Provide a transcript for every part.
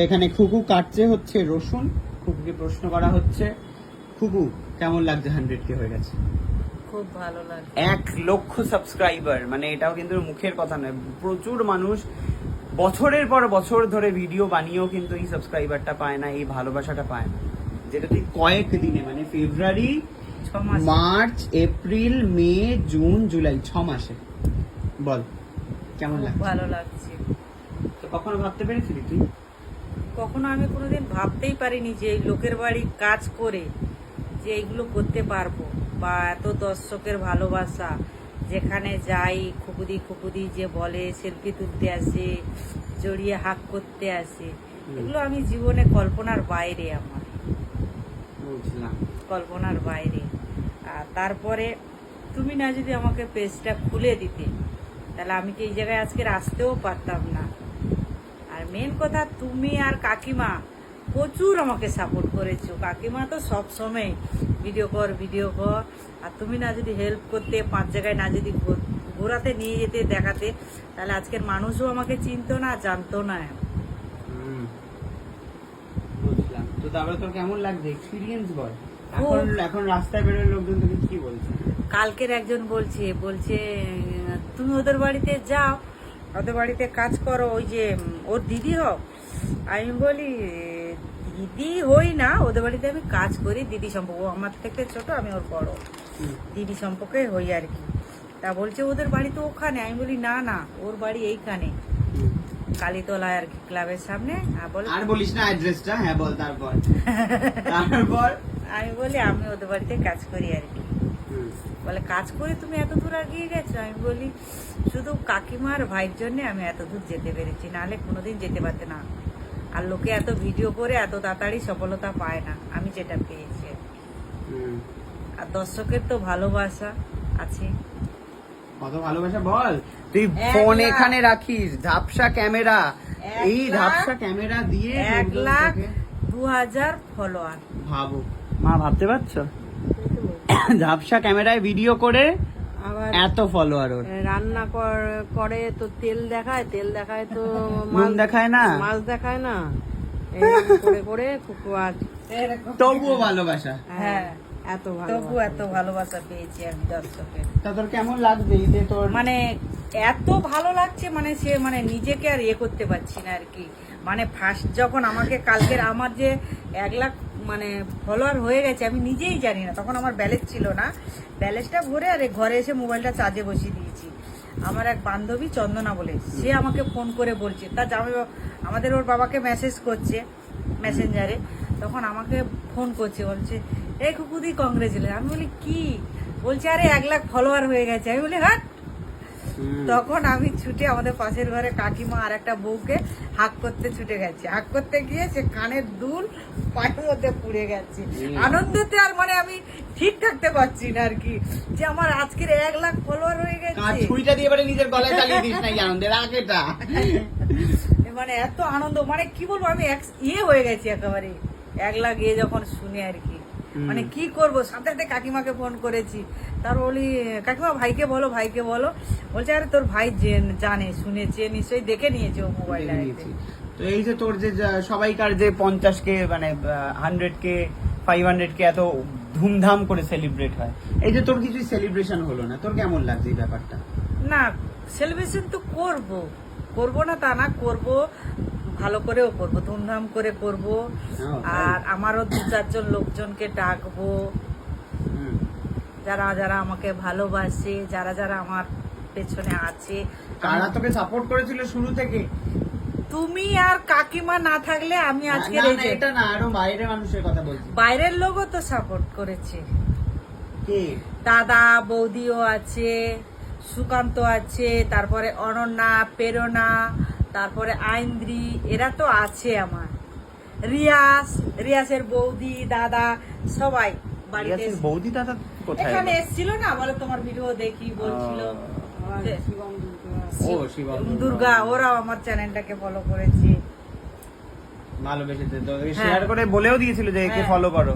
এখানে খুকু কাটছে হচ্ছে রসুন। খুকুকে প্রশ্ন করা হচ্ছে, খুকু কেমন লাগছে 100K হয়ে গেছে? খুব ভালো লাগে। 1 লক্ষ সাবস্ক্রাইবার, মানে এটাও কিন্তু মুখের কথা নয়। প্রচুর মানুষ বছরের পর বছর ধরে ভিডিও বানিয়েও কিন্তু এই সাবস্ক্রাইবারটা পায় না, এই ভালোবাসাটা পায় না, যেটা তুই কয়েক দিনে মানে ফেব্রুয়ারি, 6 মাস। মার্চ, এপ্রিল, মে, জুন, জুলাই 6 মাসে। বল কেমন খুব লাগছে? ভালো লাগছে। তো কখনো ভাবতে পেরেছিলি তুই? কখনো আমি কোনোদিন ভাবতেই পারিনি যে এই লোকের বাড়ি কাজ করে যে এইগুলো করতে পারবো, বা এত দর্শকের ভালোবাসা, যেখানে যাই খুকুদি যে বলে, সেলফি তুলতে আসে, জড়িয়ে হাক করতে আসে, এগুলো আমি জীবনে কল্পনার বাইরে, আমার বুঝলাম। কল্পনার বাইরে। আর তারপরে তুমি না যদি আমাকে পেজটা খুলে দিতে, তাহলে আমি তো এই জায়গায় আজকে আসতেও পারতাম না। আর মেন কথা, তুমি আর কাকিমা প্রচুর আমাকে সাপোর্ট করেছো। কাকিমা তো সব সময় ভিডিও কর। আর তুমি না যদি হেল্প করতে, 5 জায়গায় না যদি ঘোরাতে নিয়ে যেতে, দেখাতে, তাহলে আজকের মানুষও আমাকে চিনতো না, জানতো না। বুঝলাম। তো তারপরে তোর কেমন লাগছে এক্সপিরিয়েন্স বল? খুব। এখন রাস্তায় বেরোলে লোকজন তোকে কি বলছে? কালকের একজন বলছে তুমি ওদের বাড়িতে যাও, ওদের বাড়িতে কাজ করো, ওই যে ওর দিদি হও। আমি বলি দিদি হই না, ওদের বাড়িতে আমি কাজ করি, দিদি সম্পর্ক, ও আমার থেকে ছোট, আমি ওর বড়, দিদি সম্পর্কে হই আর কি। তা বলছে ওদের বাড়ি তো ওখানে। আমি বলি না, ওর বাড়ি এইখানে, কালীতলায় আর কি, ক্লাবের সামনে। আর বলিস না অ্যাড্রেসটা। হ্যাঁ বল তারপর। আমি বলি আমি ওদের বাড়িতে কাজ করি আর কি। বলে কাজ করে তুমি এত দূর এগিয়ে গেছো? আমি বলি শুধু কাকিমার ভাইয়ের জন্য আমি এত দূর যেতে পেরেছি, নাহলে কোনোদিন যেতে পারতে না। আর লোকে এত ভিডিও করে এত তাড়াতাড়ি সফলতা পায় না, আমি যেটা পেয়েছি। আর দর্শকের তো ভালোবাসা আছে। কত ভালোবাসা বল। তুই ফোন এখানে রাখিস, ঝাপসা ক্যামেরা, এই ঝাপসা ক্যামেরা দিয়ে 1,02,000 ফলোয়ার। ভাবো মা, ভাবতে পারছো? ঝাপসা ক্যামেরায় ভিডিও করে আবার এত ফলোয়ার ওর। রান্না করে তো তেল দেখায় তো নুন দেখায় না, মাছ দেখায় না, এরকম করে করে খুকু আজ তবুও ভালোবাসা। হ্যাঁ, তবু এত এত ভালোবাসা পেয়েছি আমি দর্শকের। তা তোর কেমন লাগবে এই যে তোর মানে এত ভালো লাগছে, মানে সে মানে নিজেকে আর করতে পারছি না আর কি। মানে ফার্স্ট যখন আমাকে কালকের আমার যে 1 লাখ মানে ফলোয়ার হয়ে গেছে, আমি নিজেই জানি না, তখন আমার ব্যালেন্স ছিল না। ব্যালেন্সটা ভরে আর ঘরে এসে মোবাইলটা চার্জে বসিয়ে দিয়েছি। আমার এক বান্ধবী চন্দনা বলে, সে আমাকে ফোন করে বলছে, তার জামাই আমাদের ওর বাবাকে মেসেজ করছে মেসেঞ্জারে, তখন আমাকে ফোন করছে, বলছে এই খুকুদি কংগ্রেচুলেশন। আমি বলি কি? বলছে আরে 1 লাখ ফলোয়ার হয়ে গেছে। আমি বলি হ্যাঁ। তখন আমি ছুটে আমাদের পাশের ঘরে কাকিমা আর একটা বউকে হাক করতে ছুটে গেছে। হাক করতে গিয়ে সে কানের দুল পায়ের মধ্যে পুড়ে গেছে আনন্দতে। আর মানে আমি ঠিক থাকতে পারছি না আর কি, যে আমার আজকের 1 লাখ ফলোয়ার হয়ে গেছে। ছুরিটা দিয়ে এবারে নিজের গলায় চালিয়ে দিস না আনন্দের আগেটা। মানে এত আনন্দ, মানে কি বলবো, আমি হয়ে গেছি একেবারে 1 লাখ যখন শুনে আর কি। মানে কি করব, সাথে সাথে কাকিমাকে ফোন করেছি। তার বলি কাকিমা ভাইকে বলো। বলছে আরে তোর ভাই জানে, শুনেছে, নিশ্চয়ই দেখে নিয়েছে ও মোবাইলে। তো এই যে তোর যে সবাইকার যে 50K মানে 100K 500K এত ধুমধাম করে সেলিব্রেট হয়, এই যে তোর কিছু সেলিব্রেশন হলো না, তোর কেমন লাগছে এই ব্যাপারটা? না, সেলিব্রেশন তো করবো না তা না, করবো ভালো করেও করবো, ধুমধাম করে করবো। আর আমারও 2-4 জন লোকজনকে ডাকবো, যারা যারা আমাকে ভালোবাসে, যারা যারা আমার পেছনে আছে। কারা তোকে সাপোর্ট করেছিল শুরু থেকে? তুমি আর কাকিমা না থাকলে আমি আজকে এটা না, আরো বাইরের মানুষের কথা বলছি। বাইরের লোকও তো সাপোর্ট করেছে। কে? দাদা বৌদিও আছে, সুকান্ত আছে, তারপরে অনন্যা, প্রেরণা, তারপরে আইন্দ্রি, এরা তো আছে আমার। রিয়াসের বৌদি, দাদা, সবাই বাড়িতে। বৌদি দাদা কোথায়? এখানে এসেছিল না, বলে তোমার ভিডিও দেখি বলছিল। দুর্গা, ওরাও আমার চ্যানেলটাকে ফলো করেছে, ভালোবেসেছে, শেয়ার করে বলেও দিয়েছিল যে একে ফলো করো।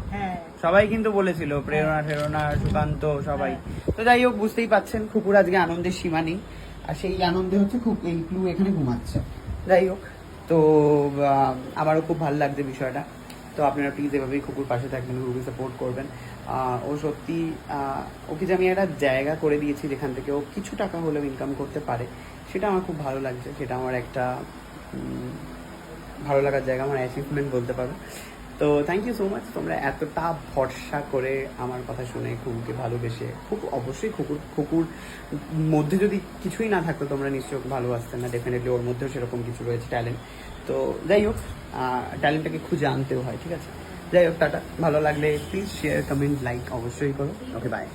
সবাই কিন্তু বলেছিল, প্রেরণা, সুকান্ত, সবাই। তো যাই হোক, বুঝতেই পাচ্ছেন খুকুর আজকে আনন্দের সীমা নেই। আর সেই আনন্দে হচ্ছে খুব এই ক্লু এখানে ঘুমাচ্ছে। যাই হোক, তো তো আমারও খুব ভালো লাগছে বিষয়টা। তো আপনারা প্লিজ এভাবেই কুকুর পাশে থাকবেন, কুকুরকে সাপোর্ট করবেন। ও সত্যি ওকে যে আমি একটা জায়গা করে দিয়েছি যেখান থেকে ও কিছু টাকা হলেও ইনকাম করতে পারে, সেটা আমার খুব ভালো লাগছে। সেটা আমার একটা ভালো লাগার জায়গা, আমার অ্যাচিভমেন্ট বলতে পারো। তো থ্যাংক ইউ সো মাচ, তোমরা এতটা ভরসা করে আমার কথা শুনে কুকুরকে ভালোবেসে। অবশ্যই কুকুর মধ্যে যদি কিছুই না থাকতো তোমরা নিশ্চয়ই ভালোবাসতেন না, ডেফিনেটলি ওর মধ্যেও সেরকম কিছু রয়েছে, ট্যালেন্ট। তো যাই হোক, ট্যালেন্টটাকে খুঁজে আনতেও হয়, ঠিক আছে। যাই হোক, টাটা। ভালো লাগলে প্লিজ শেয়ার, কমেন্ট, লাইক অবশ্যই করো। ওকে, বাই।